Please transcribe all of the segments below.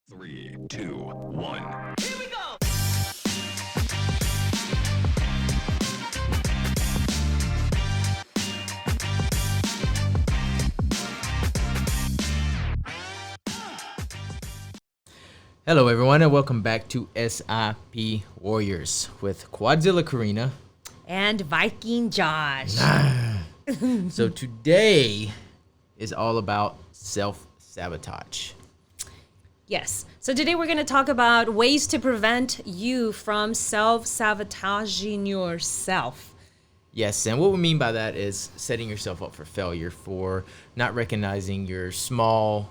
Three, two, one. Here we go. Hello, everyone, and welcome back to SIP Warriors with Quadzilla Karina. And Viking Josh. So today is all about self-sabotage. Yes. So today we're going to talk about ways to prevent you from self-sabotaging yourself. Yes, and what we mean by that is setting yourself up for failure, for not recognizing your small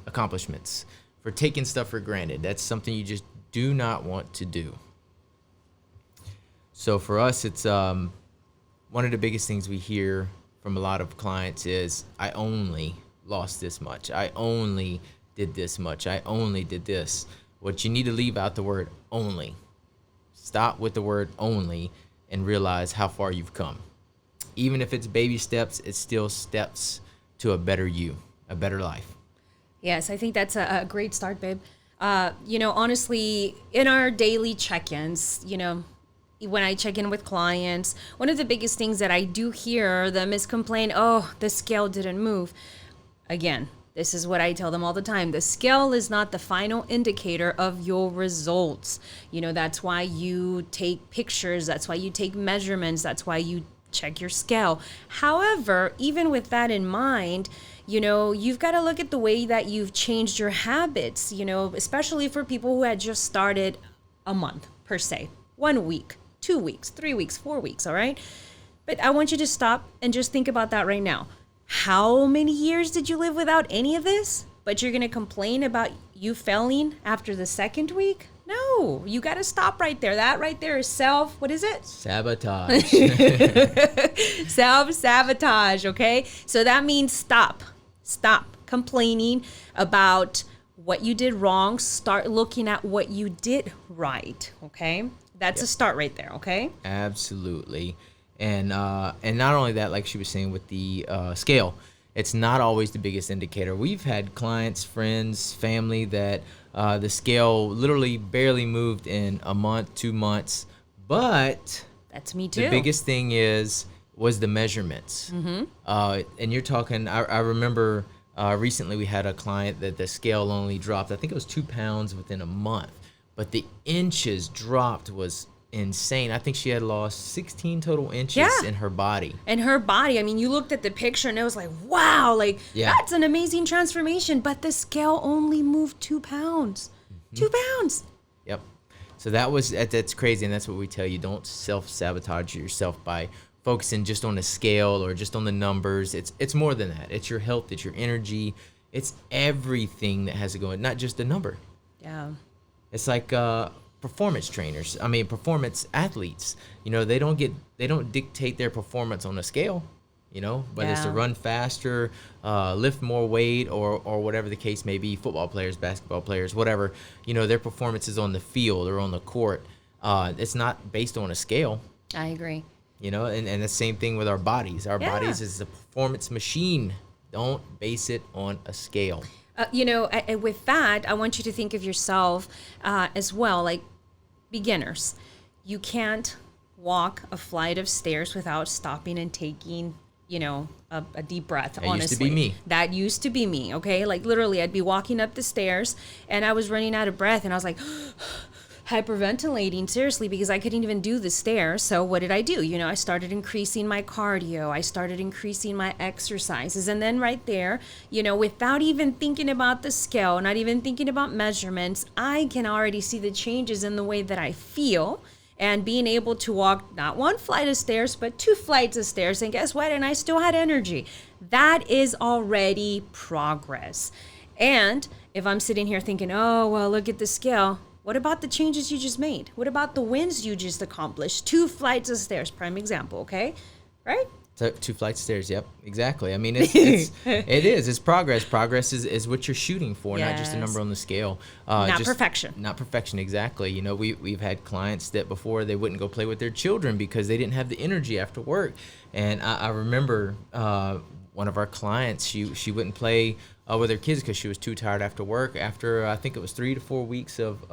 accomplishments, for taking stuff for granted. That's something you just do not want to do. So for us, it's one of the biggest things we hear from a lot of clients is, I only lost this much. I only did this much. I only did this. What you need to leave out the word only. Stop with the word only and realize how far you've come. Even if it's baby steps, it's still steps to a better you, a better life. Yes, I think that's a great start, babe. Honestly, in our daily check-ins, when I check in with clients, one of the biggest things that I do hear them is complain, oh, the scale didn't move. Again, this is what I tell them all the time. The scale is not the final indicator of your results. That's why you take pictures. That's why you take measurements. That's why you check your scale. However, even with that in mind, you've got to look at the way that you've changed your habits, especially for people who had just started a month per se, 1 week, 2 weeks, 3 weeks, 4 weeks. All right. But I want you to stop and just think about that right now. How many years did you live without any of this? But you're going to complain about you failing after the second week? No, you got to stop right there. That right there is what is it? Sabotage. Self-sabotage, okay? So that means stop complaining about what you did wrong. Start looking at what you did right, okay? That's a start right there, okay? Absolutely. And not only that, like she was saying with the scale, it's not always the biggest indicator. We've had clients, friends, family that the scale literally barely moved in a month, 2 months. But that's me too. The biggest thing was the measurements. Mm-hmm. And you're talking, I remember recently we had a client that the scale only dropped, I think it was 2 pounds within a month. But the inches dropped was insane. I think she had lost 16 total inches in her body. And her body, I mean, you looked at the picture and it was like, wow, that's an amazing transformation. But the scale only moved 2 pounds. Mm-hmm. 2 pounds. Yep. So that's crazy. And that's what we tell you. Don't self-sabotage yourself by focusing just on the scale or just on the numbers. It's more than that. It's your health. It's your energy. It's everything that has to go in, not just a number. Yeah. It's like performance athletes. They don't dictate their performance on a scale. Whether it's to run faster, lift more weight, or whatever the case may be. Football players, basketball players, whatever. Their performance is on the field or on the court. It's not based on a scale. I agree. And the same thing with our bodies. Our bodies is a performance machine. Don't base it on a scale. With that, I want you to think of yourself as well, like beginners. You can't walk a flight of stairs without stopping and taking, a deep breath, honestly. Used to be me. That used to be me, okay? Like literally, I'd be walking up the stairs and I was running out of breath and I was like, hyperventilating, seriously, because I couldn't even do the stairs. So what did I do? I started increasing my cardio. I started increasing my exercises. And then right there, without even thinking about the scale, not even thinking about measurements, I can already see the changes in the way that I feel and being able to walk not 1 flight of stairs, but 2 flights of stairs. And guess what? And I still had energy. That is already progress. And if I'm sitting here thinking, oh, well, look at the scale. What about the changes you just made? What about the wins you just accomplished? 2 flights of stairs, prime example, okay? Right? So 2 flights of stairs, yep, exactly. I mean, it's progress. Progress is what you're shooting for, not just a number on the scale. Not perfection. Not perfection, exactly. We've had clients that before they wouldn't go play with their children because they didn't have the energy after work. And I remember one of our clients, she wouldn't play with her kids because she was too tired after work. After I think it was 3 to 4 weeks of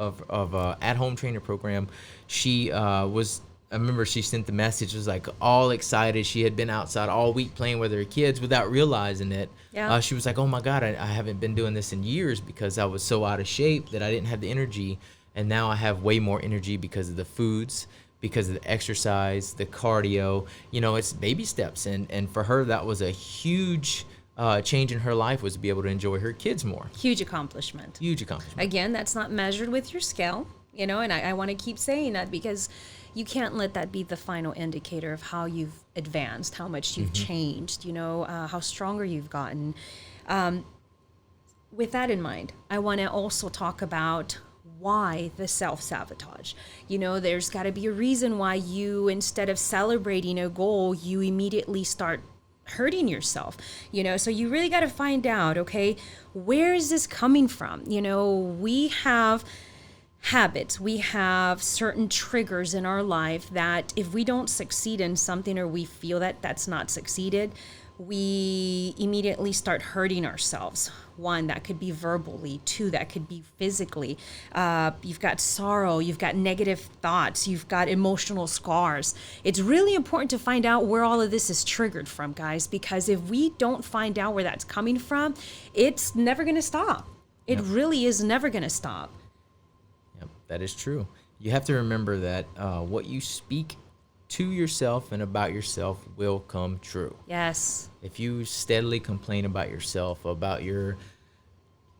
at-home trainer program, she was. I remember she sent the message, was like all excited. She had been outside all week playing with her kids without realizing it. Yeah. She was like, oh my God, I haven't been doing this in years because I was so out of shape that I didn't have the energy. And now I have way more energy because of the foods, because of the exercise, the cardio. You know, it's baby steps. And for her, that was a huge change in her life, was to be able to enjoy her kids more. Huge accomplishment. Huge accomplishment. Again, that's not measured with your scale, you know, and I want to keep saying that because you can't let that be the final indicator of how you've advanced, how much you've changed, you know, how stronger you've gotten. With that in mind, I want to also talk about why the self-sabotage. You know, there's got to be a reason why you, instead of celebrating a goal, you immediately start hurting yourself, you know. So you really got to find out, okay, where is this coming from? You know, we have habits, we have certain triggers in our life that if we don't succeed in something, or we feel that that's not succeeded, we immediately start hurting ourselves. One, that could be verbally. Two, that could be physically. You've got sorrow, you've got negative thoughts, you've got emotional scars. It's really important to find out where all of this is triggered from, guys, because if we don't find out where that's coming from, it's never going to stop. It really is never going to stop. Yep, that is true. You have to remember that what you speak to yourself and about yourself will come true. Yes. If you steadily complain about yourself, about your,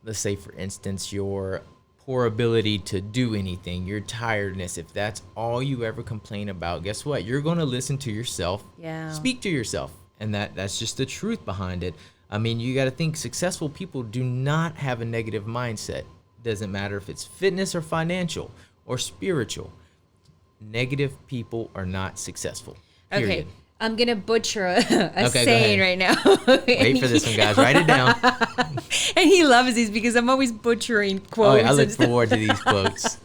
let's say for instance, your poor ability to do anything, your tiredness, if that's all you ever complain about, guess what? You're going to listen to yourself, speak to yourself. And that's just the truth behind it. I mean, you got to think successful people do not have a negative mindset. Doesn't matter if it's fitness or financial or spiritual. Negative people are not successful. Period. Okay, I'm gonna butcher a saying right now. Wait for this one, guys. Write it down. And he loves these because I'm always butchering quotes. Oh, I look forward to these quotes.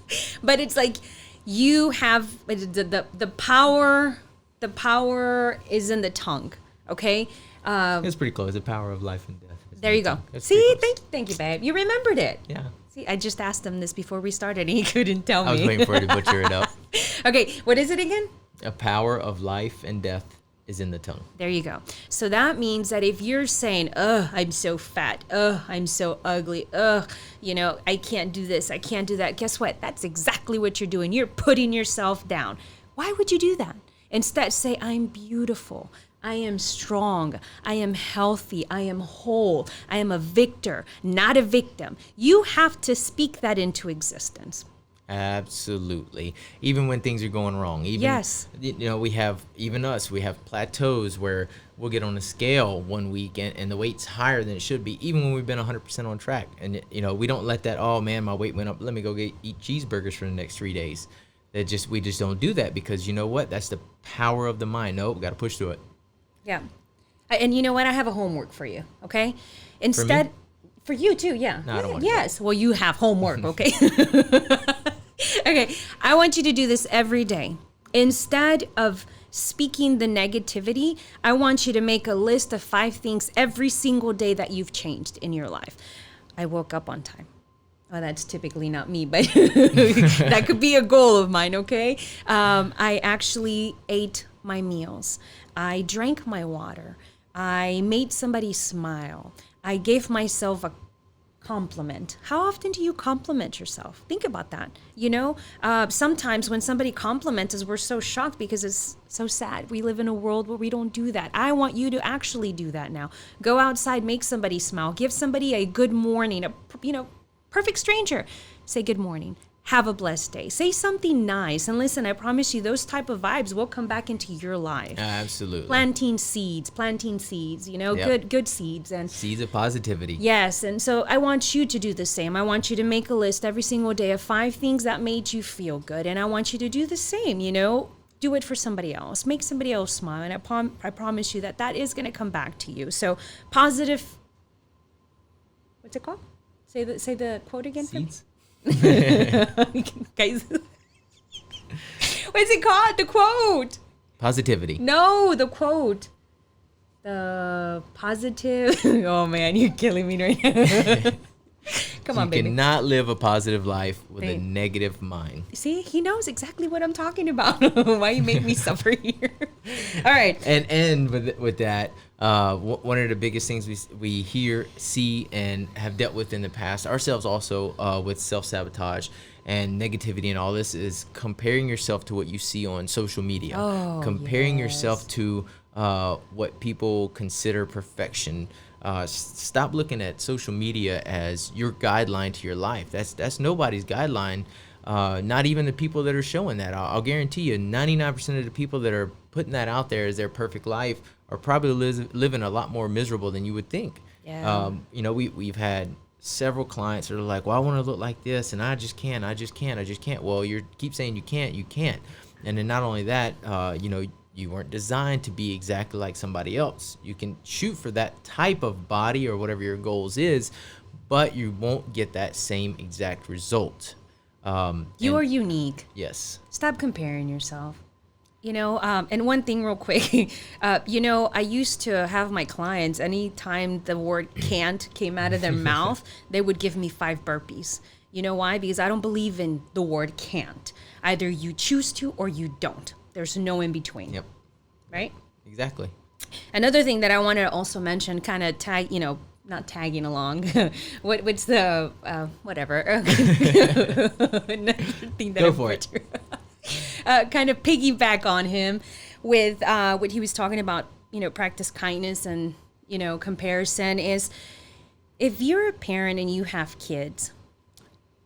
But it's like you have the power. The power is in the tongue. Okay. It's pretty close. The power of life and death. There you go. See, thank you, babe. You remembered it. Yeah. See, I just asked him this before we started, and he couldn't tell me. I was waiting for her to butcher it up. Okay, what is it again? A power of life and death is in the tongue. There you go. So that means that if you're saying, ugh, I'm so fat, ugh, I'm so ugly, ugh, you know, I can't do this, I can't do that, guess what? That's exactly what you're doing. You're putting yourself down. Why would you do that? Instead, say, I'm beautiful. I am strong. I am healthy. I am whole. I am a victor, not a victim. You have to speak that into existence. Absolutely. Even when things are going wrong. Even, yes. You know, we have plateaus where we'll get on a scale one week and the weight's higher than it should be, even when we've been 100% on track. And, you know, we don't let that, oh man, my weight went up, let me go eat cheeseburgers for the next 3 days. We just don't do that, because you know what? That's the power of the mind. No, we got to push through it. Yeah. And you know what? I have a homework for you, okay? Instead, for you too, yeah. No, I don't want yes. Well, you have homework, okay? Okay. I want you to do this every day. Instead of speaking the negativity, I want you to make a list of 5 things every single day that you've changed in your life. I woke up on time. Oh, that's typically not me, but that could be a goal of mine, okay? I actually ate my meals. I drank my water. I made somebody smile. I gave myself a compliment. How often do you compliment yourself? Think about that. You know, sometimes when somebody compliments us, we're so shocked because it's so sad. We live in a world where we don't do that. I want you to actually do that now. Go outside, make somebody smile. Give somebody a good morning, perfect stranger. Say good morning. Have a blessed day. Say something nice. And listen, I promise you, those type of vibes will come back into your life. Absolutely. Planting seeds, yep. good seeds. And seeds of positivity. Yes. And so I want you to do the same. I want you to make a list every single day of 5 things that made you feel good. And I want you to do the same, do it for somebody else. Make somebody else smile. And I promise you that is going to come back to you. So positive, what's it called? Say the quote again. Seeds. Guys, what's it called? The quote. Positivity. No, the quote. Positive. Oh man, you're killing me right now. Come on, You baby. cannot live a positive life with a Hey. negative mind. See, he knows exactly what I'm talking about. Why you make me suffer here? All right. And with that, one of the biggest things we hear, see, and have dealt with in the past, ourselves also, with self-sabotage and negativity and all this, is comparing yourself to what you see on social media. Oh, Comparing yes. yourself to what people consider perfection. Stop looking at social media as your guideline to your life. That's nobody's guideline. Not even the people that are showing that. I'll guarantee you 99% of the people that are putting that out there as their perfect life are probably living a lot more miserable than you would think. Yeah. You know, we've had several clients that are like, well, I want to look like this, and I just can't. Well, you keep saying you can't. And then not only that, you know, you weren't designed to be exactly like somebody else. You can shoot for that type of body or whatever your goals is, but you won't get that same exact result. You are unique. Yes. Stop comparing yourself. You know, and one thing real quick, you know, I used to have my clients, anytime the word can't came out of their mouth, they would give me 5 burpees. You know why? Because I don't believe in the word can't. Either you choose to or you don't. There's no in between. Yep. Right? Exactly. Another thing that I wanted to also mention, kind of tag, you know, not tagging along. What's the whatever? Another thing that Go I for it. kind of piggyback on him with what he was talking about. You know, practice kindness and, you know, comparison is, if you're a parent and you have kids,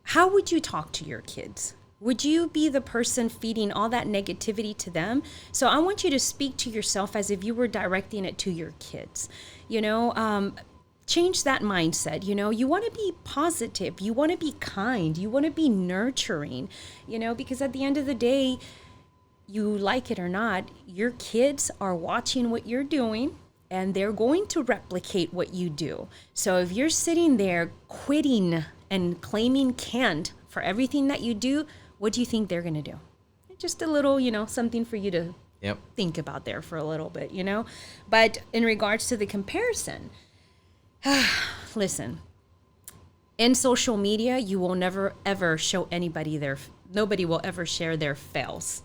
how would you talk to your kids? Would you be the person feeding all that negativity to them? So I want you to speak to yourself as if you were directing it to your kids. You know, change that mindset. You know, you want to be positive. You want to be kind. You want to be nurturing, you know, because at the end of the day, you like it or not, your kids are watching what you're doing and they're going to replicate what you do. So if you're sitting there quitting and claiming can't for everything that you do, what do you think they're going to do? Just a little, you know, something for you to Yep. think about there for a little bit, you know? But in regards to the comparison, listen, in social media, you will never ever show anybody nobody will ever share their fails.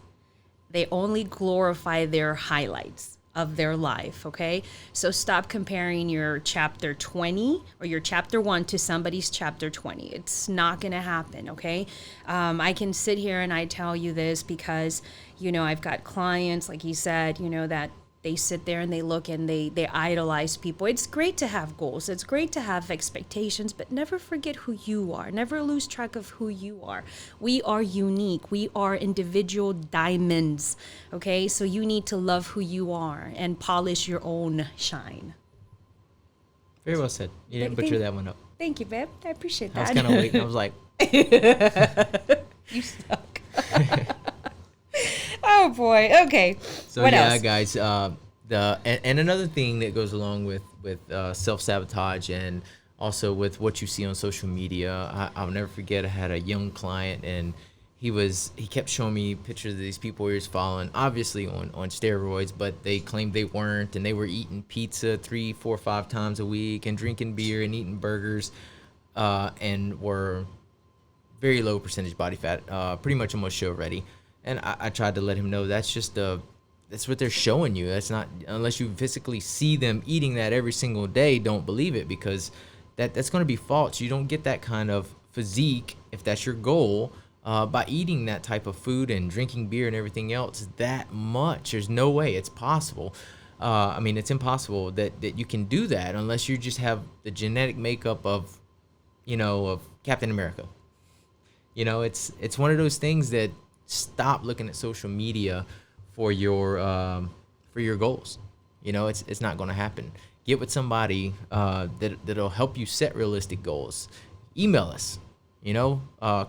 They only glorify their highlights of their life, okay? So stop comparing your chapter 20 or your chapter 1 to somebody's chapter 20. It's not going to happen, okay? I can sit here and I tell you this because, you know, I've got clients, like he said, you know, that they sit there and they look and they idolize people. It's great to have goals. It's great to have expectations, but never forget who you are. Never lose track of who you are. We are unique. We are individual diamonds, okay? So you need to love who you are and polish your own shine. Very well said. You didn't Thank- butcher that one up. Thank you, babe. I appreciate I was that. kind of waiting. I was like, You suck. Oh boy. Okay. so what yeah, else? guys. And another thing that goes along with self-sabotage and also with what you see on social media. I'll never forget. I had a young client and he kept showing me pictures of these people he was following, obviously on steroids, but they claimed they weren't, and they were eating pizza 3, 4, 5 times a week and drinking beer and eating burgers, and were very low percentage body fat, pretty much almost show ready. And I tried to let him know that's what they're showing you. That's not, unless you physically see them eating that every single day, don't believe it, because that's going to be false. You don't get that kind of physique, if that's your goal, by eating that type of food and drinking beer and everything else that much. There's no way it's possible. I mean, it's impossible that you can do that unless you just have the genetic makeup of Captain America. You know, it's one of those things that stop looking at social media for your goals. You know, it's not going to happen. Get with somebody that'll help you set realistic goals. Email us,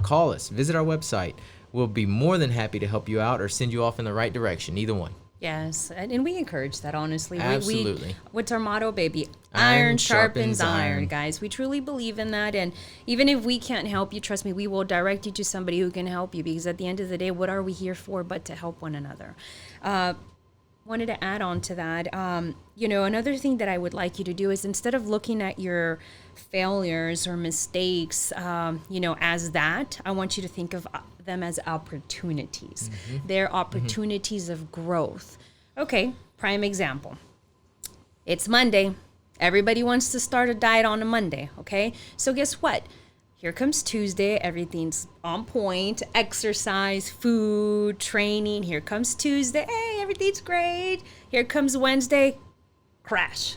call us, visit our website. We'll be more than happy to help you out or send you off in the right direction, either one. Yes, and we encourage that, honestly. Absolutely. What's our motto, baby? Iron Iron sharpens sharpens iron, iron. guys. We truly believe in that, and even if we can't help you, trust me, we will direct you to somebody who can help you, because at the end of the day, what are we here for but to help one another? One wanted to add on to that. Another thing that I would like you to do is, instead of looking at your failures or mistakes, as that, I want you to think of them as opportunities. They're opportunities of growth. Okay, prime example. It's Monday. Everybody wants to start a diet on a Monday, okay? So guess what? Here comes Tuesday. Everything's on point. Exercise, food, training. Here comes Tuesday. Hey, everything's great. Here comes Wednesday. Crash.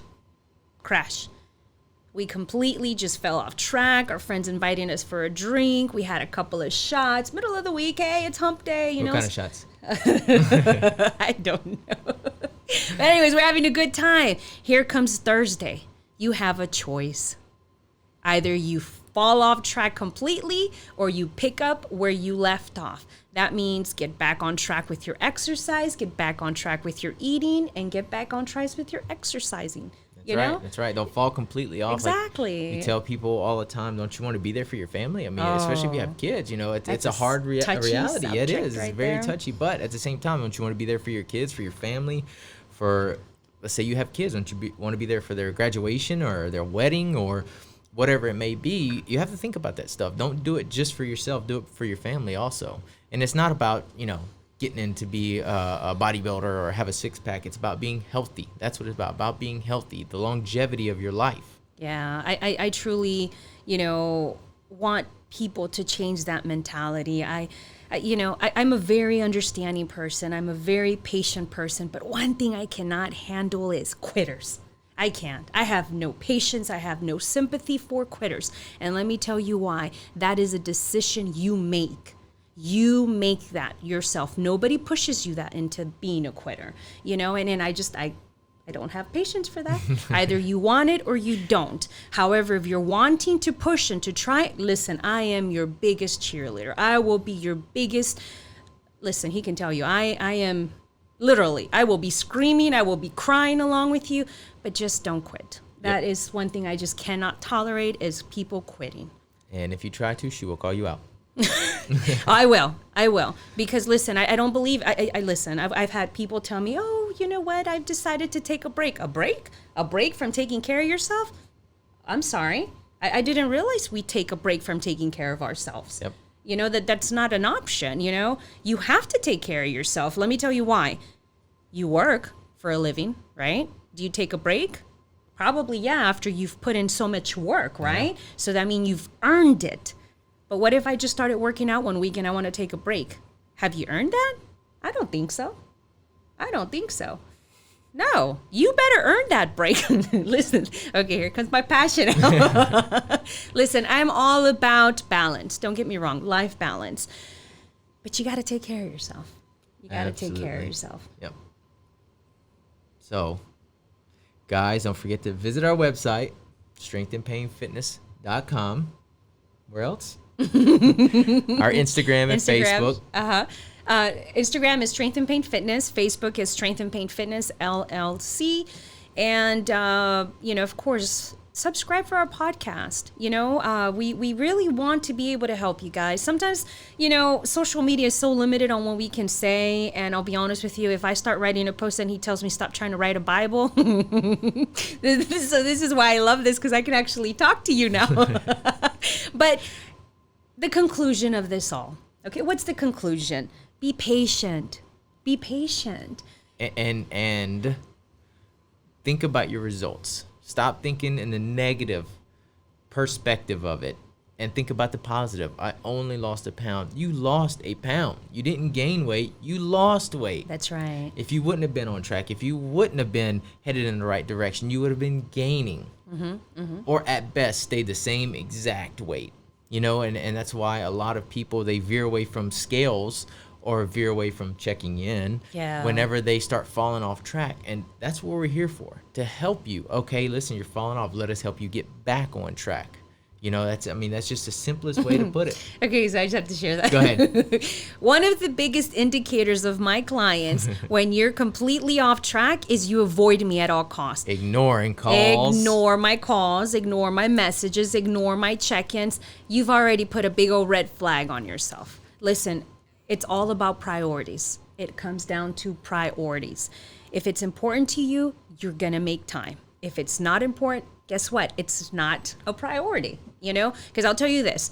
We completely just fell off track. Our friends inviting us for a drink. We had a couple of shots. Middle of the week. Hey, it's hump day. What kind of shots? I don't know. But anyways, we're having a good time. Here comes Thursday. You have a choice. Either you fall off track completely or you pick up where you left off. That means get back on track with your exercise, get back on track with your eating, and get back on track with your exercising. That's right. Don't fall completely off. Exactly. Like you tell people all the time, don't you want to be there for your family? I mean, especially if you have kids, it's a hard reality. It is. It's very touchy. But at the same time, don't you want to be there for your kids, for your family, for, let's say you have kids, don't you want to be there for their graduation or their wedding or whatever it may be? You have to think about that stuff. Don't do it just for yourself. Do it for your family also. And it's not about, getting in to be a bodybuilder or have a six-pack. It's about being healthy. That's what it's about being healthy, the longevity of your life. Yeah, I truly, want people to change that mentality. I'm a very understanding person. I'm a very patient person. But one thing I cannot handle is quitters. I can't. I have no patience. I have no sympathy for quitters. And let me tell you why. That is a decision you make. You make that yourself. Nobody pushes you that into being a quitter, and I don't have patience for that. Either you want it or you don't. However, if you're wanting to push and to try, listen, I am your biggest cheerleader. I will be your biggest, listen, he can tell you, I am literally, I will be screaming, I will be crying along with you, but just don't quit. That is one thing I just cannot tolerate, is people quitting. And if you try to, she will call you out. I will. Because listen, I don't believe, I listen, I've had people tell me, oh, you know what? I've decided to take a break. A break? A break from taking care of yourself? I'm sorry. I didn't realize we take a break from taking care of ourselves. Yep. That's not an option, You have to take care of yourself. Let me tell you why. You work for a living, right? Do you take a break? Probably, yeah, after you've put in so much work, right? Yeah. So that means you've earned it. But what if I just started working out one week and I want to take a break? Have you earned that? I don't think so. No, you better earn that break. Listen, okay, here comes my passion. Listen, I'm all about balance. Don't get me wrong, life balance. But you got to take care of yourself. Yep. So, guys, don't forget to visit our website, strengthandpainfitness.com. Where else? Our Instagram and Facebook. Instagram is Strength and Pain Fitness. Facebook is Strength and Pain Fitness LLC. And, of course, subscribe for our podcast. We really want to be able to help you guys. Sometimes, social media is so limited on what we can say. And I'll be honest with you, if I start writing a post and he tells me stop trying to write a Bible, this is why I love this, because I can actually talk to you now. But the conclusion of this all, okay, what's the conclusion? Be patient. And think about your results. Stop thinking in the negative perspective of it and think about the positive. I only lost a pound. You lost a pound. You didn't gain weight. You lost weight. That's right. If you wouldn't have been on track, if you wouldn't have been headed in the right direction, you would have been gaining. Or at best, stay the same exact weight. And that's why a lot of people, they veer away from scales or veer away from checking in whenever they start falling off track. And that's what we're here for, to help you. Okay, listen, you're falling off. Let us help you get back on track. That's just the simplest way to put it. Okay, so I just have to share that. Go ahead. One of the biggest indicators of my clients when you're completely off track is you avoid me at all costs. Ignoring calls. Ignore my calls, ignore my messages, ignore my check-ins. You've already put a big old red flag on yourself. Listen, it's all about priorities. It comes down to priorities. If it's important to you, you're going to make time. If it's not important, guess what? It's not a priority, Because I'll tell you this.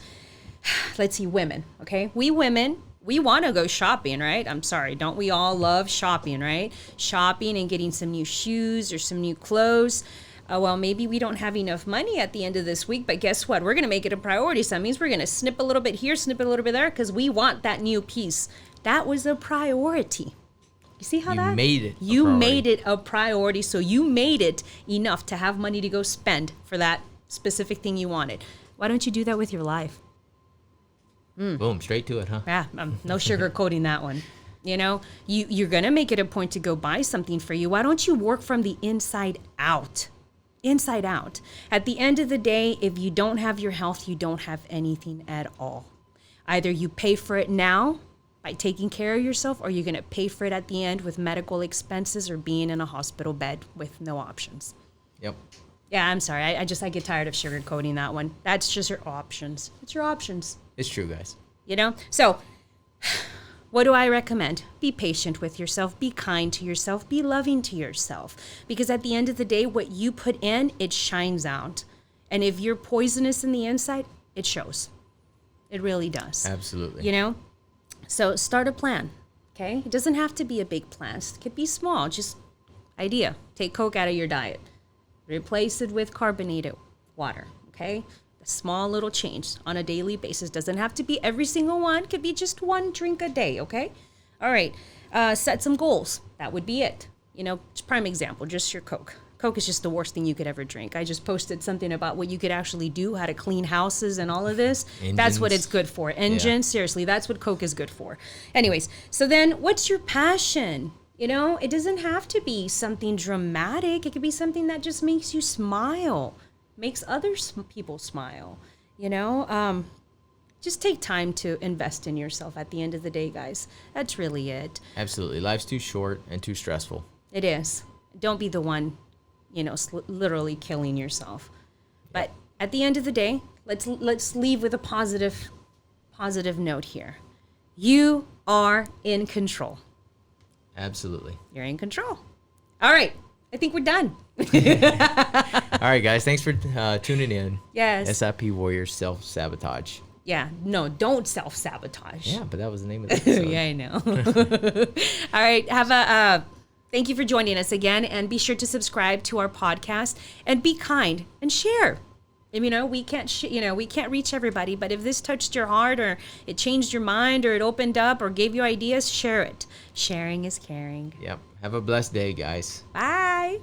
Let's see, women, okay? We women, we want to go shopping, right? I'm sorry, don't we all love shopping, right? Shopping and getting some new shoes or some new clothes. Well, maybe we don't have enough money at the end of this week, but guess what? We're going to make it a priority. So that means we're going to snip a little bit here, snip a little bit there, because we want that new piece. That was a priority. You see how You made it. You made it a priority, so you made it enough to have money to go spend for that specific thing you wanted. Why don't you do that with your life? Boom, straight to it, huh? Yeah, no sugarcoating that one. You're going to make it a point to go buy something for you. Why don't you work from the inside out? Inside out. At the end of the day, if you don't have your health, you don't have anything at all. Either you pay for it now by taking care of yourself, or you're going to pay for it at the end with medical expenses or being in a hospital bed with no options. Yep. Yeah, I'm sorry. I get tired of sugarcoating that one. That's just your options. It's your options. It's true, guys. So what do I recommend? Be patient with yourself. Be kind to yourself. Be loving to yourself. Because at the end of the day, what you put in, it shines out. And if you're poisonous in the inside, it shows. It really does. Absolutely. So start a plan, okay? It doesn't have to be a big plan. It could be small. Just idea. Take Coke out of your diet. Replace it with carbonated water, okay? A small little change on a daily basis. Doesn't have to be every single one. Could be just one drink a day, okay? All right. Set some goals. That would be it. Prime example, just your Coke. Coke is just the worst thing you could ever drink. I just posted something about what you could actually do, how to clean houses and all of this. Engines. That's what it's good for. Engines, seriously, that's what Coke is good for. Anyways, so then what's your passion? It doesn't have to be something dramatic. It could be something that just makes you smile, makes other people smile, Just take time to invest in yourself at the end of the day, guys. That's really it. Absolutely. Life's too short and too stressful. It is. Don't be the one, literally killing yourself. But at the end of the day, let's leave with a positive note here. You are in control. Absolutely. You're in control. All right. I think we're done. All right, guys. Thanks for tuning in. Yes. SIP Warriors Self-Sabotage. Yeah. No, don't self-sabotage. Yeah, but that was the name of the episode. Yeah, I know. All right. Thank you for joining us again. And be sure to subscribe to our podcast and be kind and share. We can't, we can't reach everybody, but if this touched your heart or it changed your mind or it opened up or gave you ideas, share it. Sharing is caring. Yep. Have a blessed day, guys. Bye.